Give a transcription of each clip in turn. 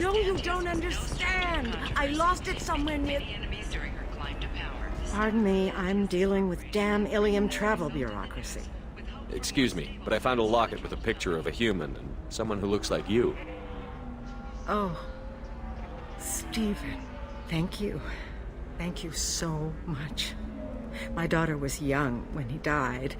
know you don't understand. I lost it somewhere near... enemies during her climb to power. Pardon me, I'm dealing with damn Ilium travel bureaucracy. Excuse me, but I found a locket with a picture of a human and someone who looks like you. Oh, Stephen, thank you. Thank you so much. My daughter was young when he died.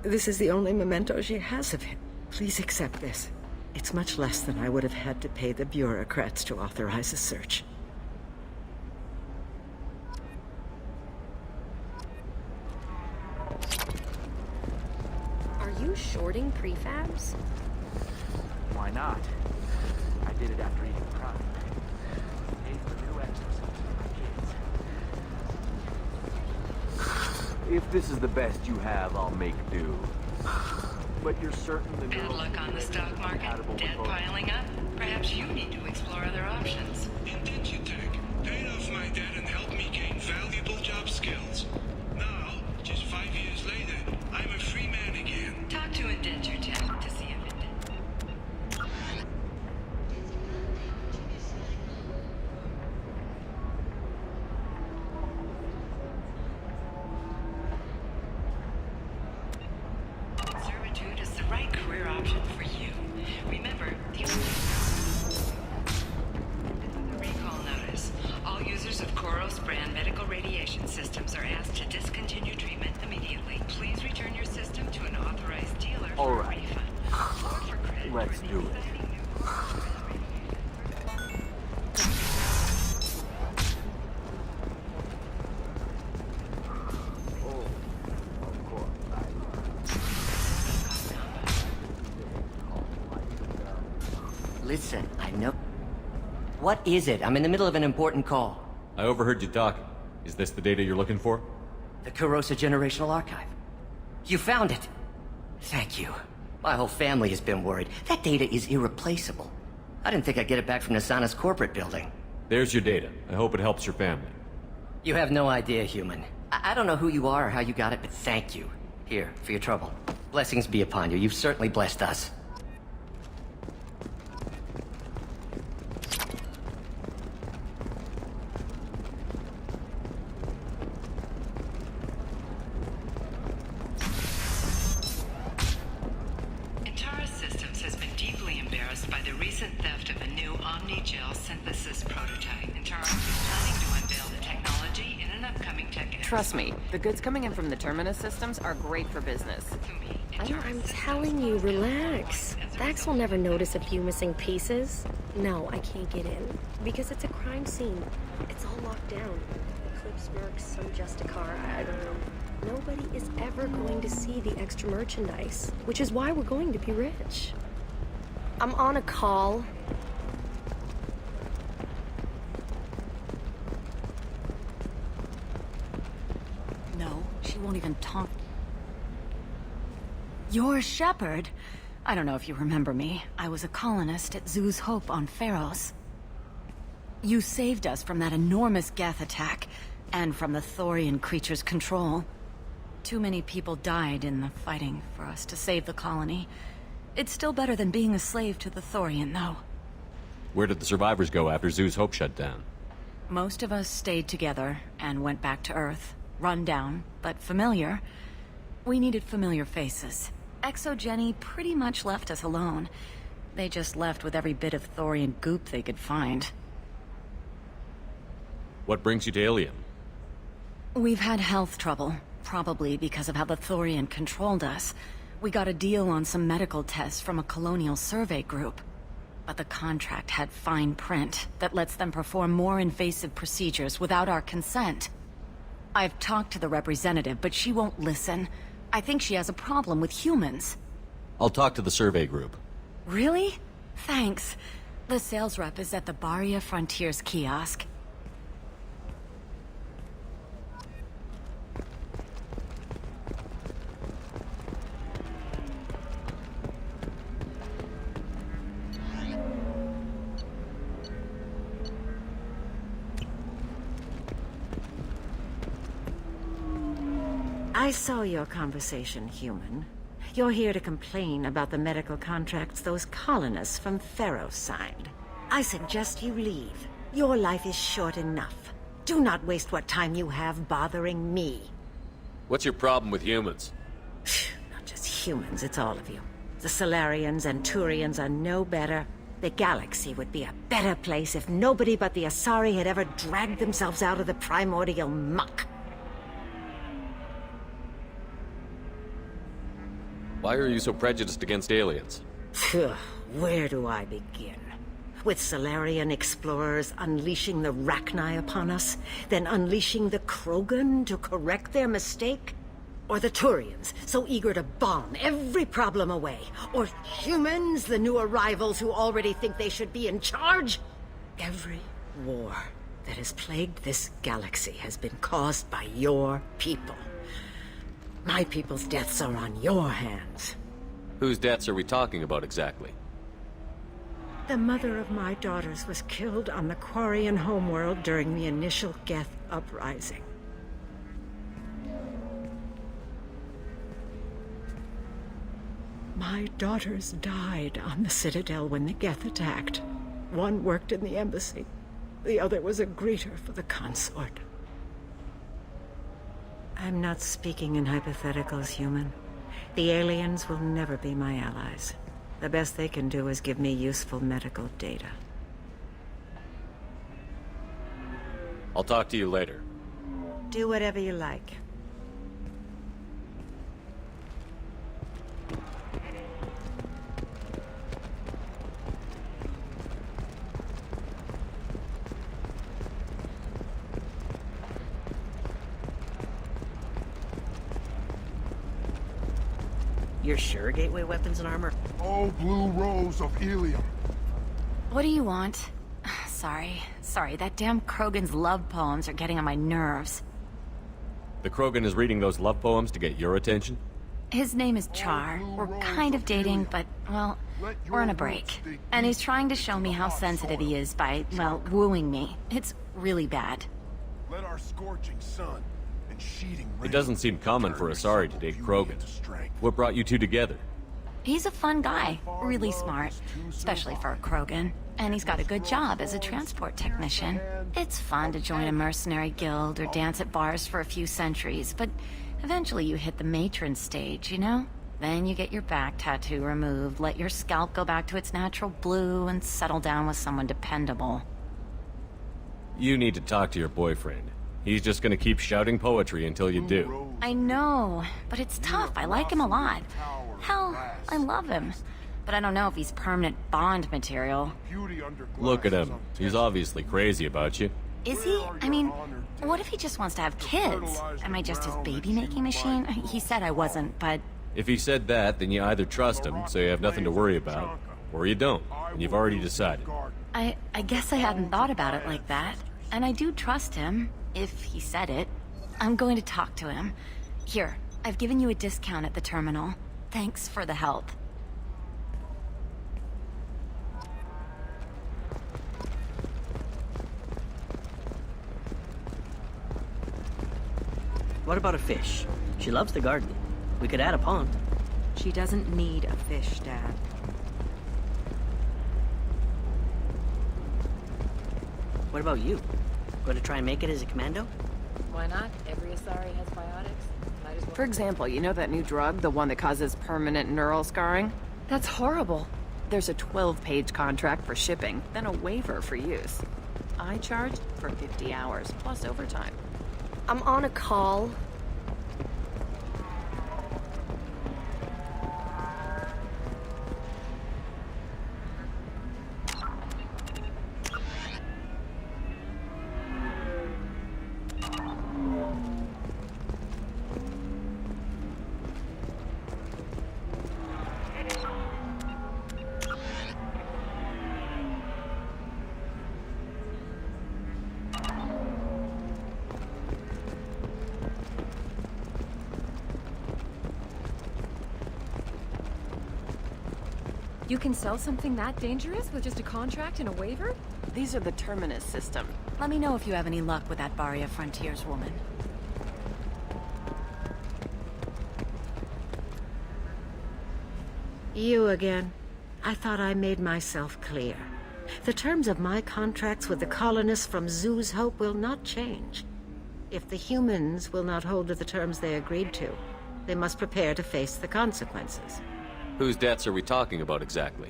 This is the only memento she has of him. Please accept this. It's much less than I would have had to pay the bureaucrats to authorize a search. Are you shorting prefabs? Why not? I did it after eating prime. Paid for new exercise for my kids. If this is the best you have, I'll make do. But you're certain the Bad luck on the stock market, debt piling up. Perhaps you need to explore other options. Indentutech paid off my debt and helped me gain valuable job skills. Now, just 5 years later, I'm a free man again. Talk to Indentutech to see if it... Servitude is the right career option for you. Remember, the recall notice. All users of Koros brand medical radiation systems are asked to discontinue treatment immediately. Please return your system to an authorized dealer All for right. a refund. Or for credit Let's for the do it. exciting new- Oh, of course. Listen, I know... What is it? I'm in the middle of an important call. I overheard you talking. Is this the data you're looking for? The Kurosa Generational Archive. You found it! Thank you. My whole family has been worried. That data is irreplaceable. I didn't think I'd get it back from Nasana's corporate building. There's your data. I hope it helps your family. You have no idea, human. I don't know who you are or how you got it, but thank you. Here, for your trouble. Blessings be upon you. You've certainly blessed us. Intara Systems has been deeply embarrassed by the recent theft of a new Omni-Gel synthesis prototype. Intara is planning to unveil the technology in an upcoming tech expo. Trust me, the goods coming in from the Terminus systems are great for business. I'm telling you, relax. Vax will never notice a few missing pieces. No, I can't get in. Because it's a crime scene. It's all locked down. Eclipse Mercs, some Justicar, I don't know. Nobody is ever going to see the extra merchandise, which is why we're going to be rich. I'm on a call. No, she won't even talk. You're Shepard. I don't know if you remember me. I was a colonist at Zeus Hope on Pharos. You saved us from that enormous Geth attack, and from the Thorian creature's control. Too many people died in the fighting for us to save the colony. It's still better than being a slave to the Thorian, though. Where did the survivors go after Zeus Hope shut down? Most of us stayed together and went back to Earth. Run down, but familiar. We needed familiar faces. Exogeny pretty much left us alone. They just left with every bit of Thorian goop they could find. What brings you to Ilium? We've had health trouble, probably because of how the Thorian controlled us. We got a deal on some medical tests from a colonial survey group. But the contract had fine print that lets them perform more invasive procedures without our consent. I've talked to the representative, but she won't listen. I think she has a problem with humans. I'll talk to the survey group. Really? Thanks. The sales rep is at the Baria Frontiers kiosk. I saw your conversation, human. You're here to complain about the medical contracts those colonists from Pharos signed. I suggest you leave. Your life is short enough. Do not waste what time you have bothering me. What's your problem with humans? Not just humans, it's all of you. The Solarians and Turians are no better. The galaxy would be a better place if nobody but the Asari had ever dragged themselves out of the primordial muck. Why are you so prejudiced against aliens? Phew, where do I begin? With Solarian explorers unleashing the Rachni upon us, then unleashing the Krogan to correct their mistake? Or the Turians, so eager to bomb every problem away? Or humans, the new arrivals who already think they should be in charge? Every war that has plagued this galaxy has been caused by your people. My people's deaths are on your hands. Whose deaths are we talking about exactly? The mother of my daughters was killed on the Quarian homeworld during the initial Geth uprising. My daughters died on the Citadel when the Geth attacked. One worked in the embassy. The other was a greeter for the consort. I'm not speaking in hypotheticals, human. The aliens will never be my allies. The best they can do is give me useful medical data. I'll talk to you later. Do whatever you like. You're sure Gateway weapons and armor? Oh, Blue Rose of Ilium. What do you want? Sorry, that damn Krogan's love poems are getting on my nerves. The Krogan is reading those love poems to get your attention? His name is Char. We're kind of dating, but, well, we're on a break. And he's trying to show me how sensitive he is by, well, wooing me. It's really bad. Let our scorching sun and sheeting rain. It doesn't seem common for Asari to date Krogan. What brought you two together? He's a fun guy, really smart, especially for a Krogan. And he's got a good job as a transport technician. It's fun to join a mercenary guild or dance at bars for a few centuries, but eventually you hit the matron stage, you know? Then you get your back tattoo removed, let your scalp go back to its natural blue, and settle down with someone dependable. You need to talk to your boyfriend. He's just gonna keep shouting poetry until you do. I know, but it's tough. I like him a lot. Hell, I love him. But I don't know if he's permanent Bond material. Look at him. He's obviously crazy about you. Is he? I mean, what if he just wants to have kids? Am I just his baby-making machine? He said I wasn't, but... If he said that, then you either trust him, so you have nothing to worry about, or you don't, and you've already decided. I guess I hadn't thought about it like that. And I do trust him, if he said it. I'm going to talk to him. Here, I've given you a discount at the terminal. Thanks for the help. What about a fish? She loves the garden. We could add a pond. She doesn't need a fish, Dad. What about you? Going to try and make it as a commando? Why not? Every Asari has biotics. Might as well. For example, you know that new drug, the one that causes permanent neural scarring? That's horrible. There's a 12-page contract for shipping, then a waiver for use. I charged for 50 hours, plus overtime. I'm on a call. You can sell something that dangerous with just a contract and a waiver? These are the Terminus system. Let me know if you have any luck with that Barria Frontiers woman. You again. I thought I made myself clear. The terms of my contracts with the colonists from Zoo's Hope will not change. If the humans will not hold to the terms they agreed to, they must prepare to face the consequences. Whose deaths are we talking about exactly?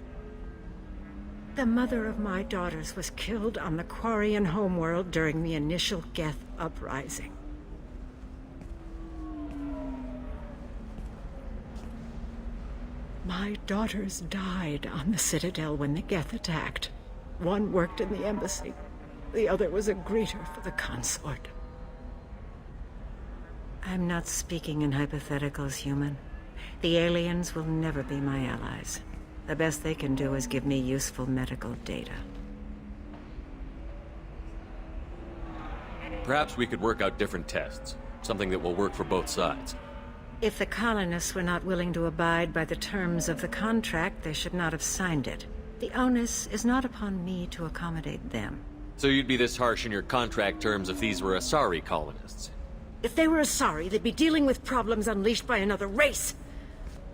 The mother of my daughters was killed on the Quarian homeworld during the initial Geth uprising. My daughters died on the Citadel when the Geth attacked. One worked in the embassy. The other was a greeter for the consort. I'm not speaking in hypotheticals, human. The aliens will never be my allies. The best they can do is give me useful medical data. Perhaps we could work out different tests. Something that will work for both sides. If the colonists were not willing to abide by the terms of the contract, they should not have signed it. The onus is not upon me to accommodate them. So you'd be this harsh in your contract terms if these were Asari colonists? If they were Asari, they'd be dealing with problems unleashed by another race.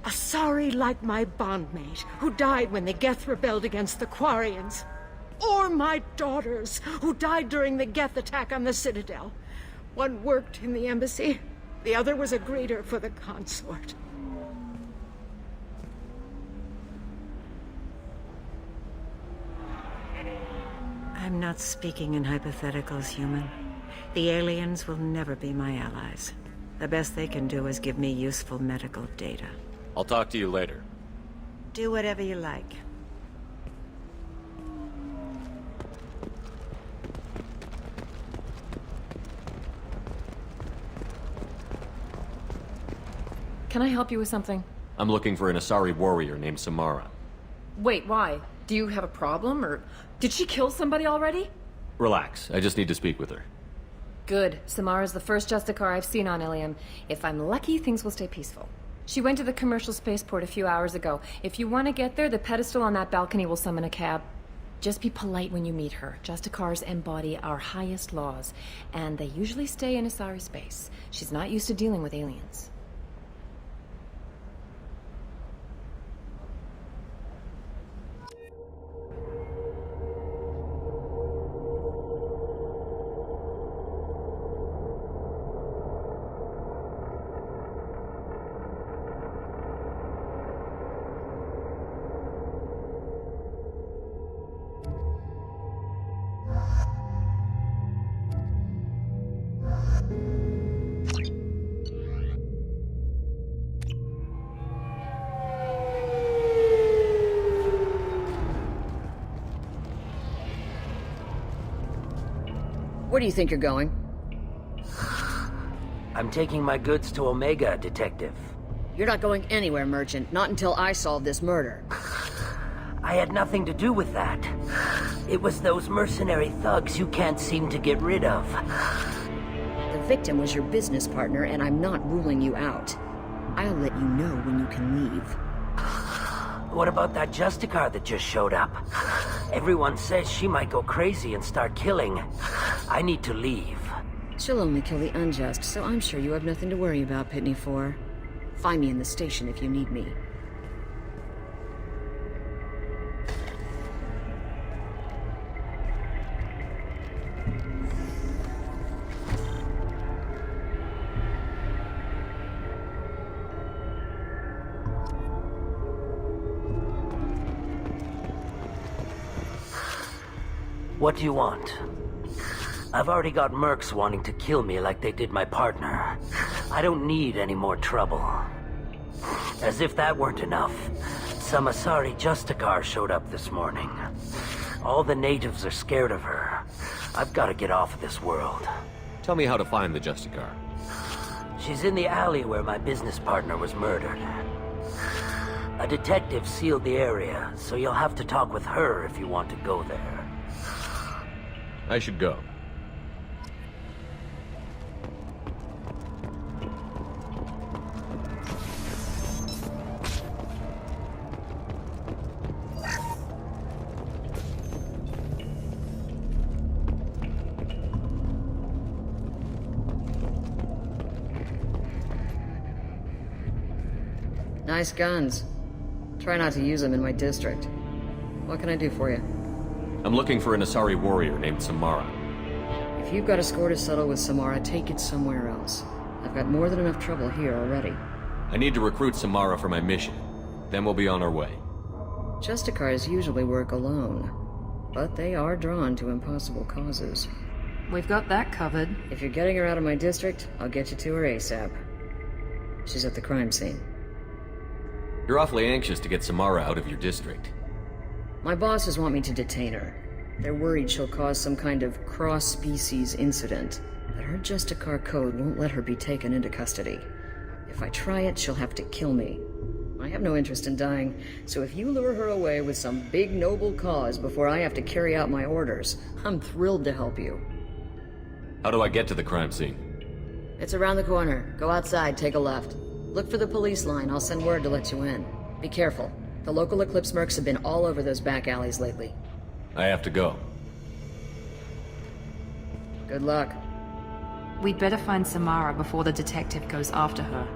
Asari like my bondmate, who died when the Geth rebelled against the Quarians. Or my daughters, who died during the Geth attack on the Citadel. One worked in the embassy, the other was a greeter for the consort. I'm not speaking in hypotheticals, human. The aliens will never be my allies. The best they can do is give me useful medical data. I'll talk to you later. Do whatever you like. Can I help you with something? I'm looking for an Asari warrior named Samara. Wait, why? Do you have a problem, or did she kill somebody already? Relax, I just need to speak with her. Good. Samara's the first Justicar I've seen on Ilium. If I'm lucky, things will stay peaceful. She went to the commercial spaceport a few hours ago. If you want to get there, the pedestal on that balcony will summon a cab. Just be polite when you meet her. Justicars embody our highest laws, and they usually stay in Asari space. She's not used to dealing with aliens. Where do you think you're going? I'm taking my goods to Omega, Detective. You're not going anywhere, Merchant. Not until I solve this murder. I had nothing to do with that. It was those mercenary thugs you can't seem to get rid of. The victim was your business partner, and I'm not ruling you out. I'll let you know when you can leave. What about that Justicar that just showed up? Everyone says she might go crazy and start killing. I need to leave. She'll only kill the unjust, so I'm sure you have nothing to worry about, Pitney 4. Find me in the station if you need me. What do you want? I've already got mercs wanting to kill me like they did my partner. I don't need any more trouble. As if that weren't enough, some Asari Justicar showed up this morning. All the natives are scared of her. I've got to get off of this world. Tell me how to find the Justicar. She's in the alley where my business partner was murdered. A detective sealed the area, so you'll have to talk with her if you want to go there. I should go. Nice guns. Try not to use them in my district. What can I do for you? I'm looking for an Asari warrior named Samara. If you've got a score to settle with Samara, take it somewhere else. I've got more than enough trouble here already. I need to recruit Samara for my mission. Then we'll be on our way. Justicars usually work alone, but they are drawn to impossible causes. We've got that covered. If you're getting her out of my district, I'll get you to her ASAP. She's at the crime scene. You're awfully anxious to get Samara out of your district. My bosses want me to detain her. They're worried she'll cause some kind of cross-species incident, but her Justicar code won't let her be taken into custody. If I try it, she'll have to kill me. I have no interest in dying, so if you lure her away with some big noble cause before I have to carry out my orders, I'm thrilled to help you. How do I get to the crime scene? It's around the corner. Go outside, take a left. Look for the police line. I'll send word to let you in. Be careful. The local Eclipse mercs have been all over those back alleys lately. I have to go. Good luck. We'd better find Samara before the detective goes after her.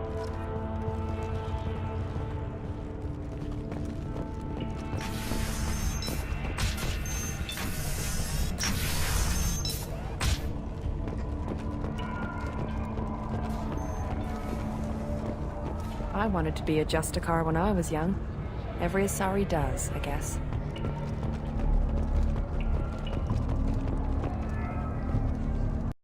I wanted to be a Justicar when I was young. Every Asari does, I guess.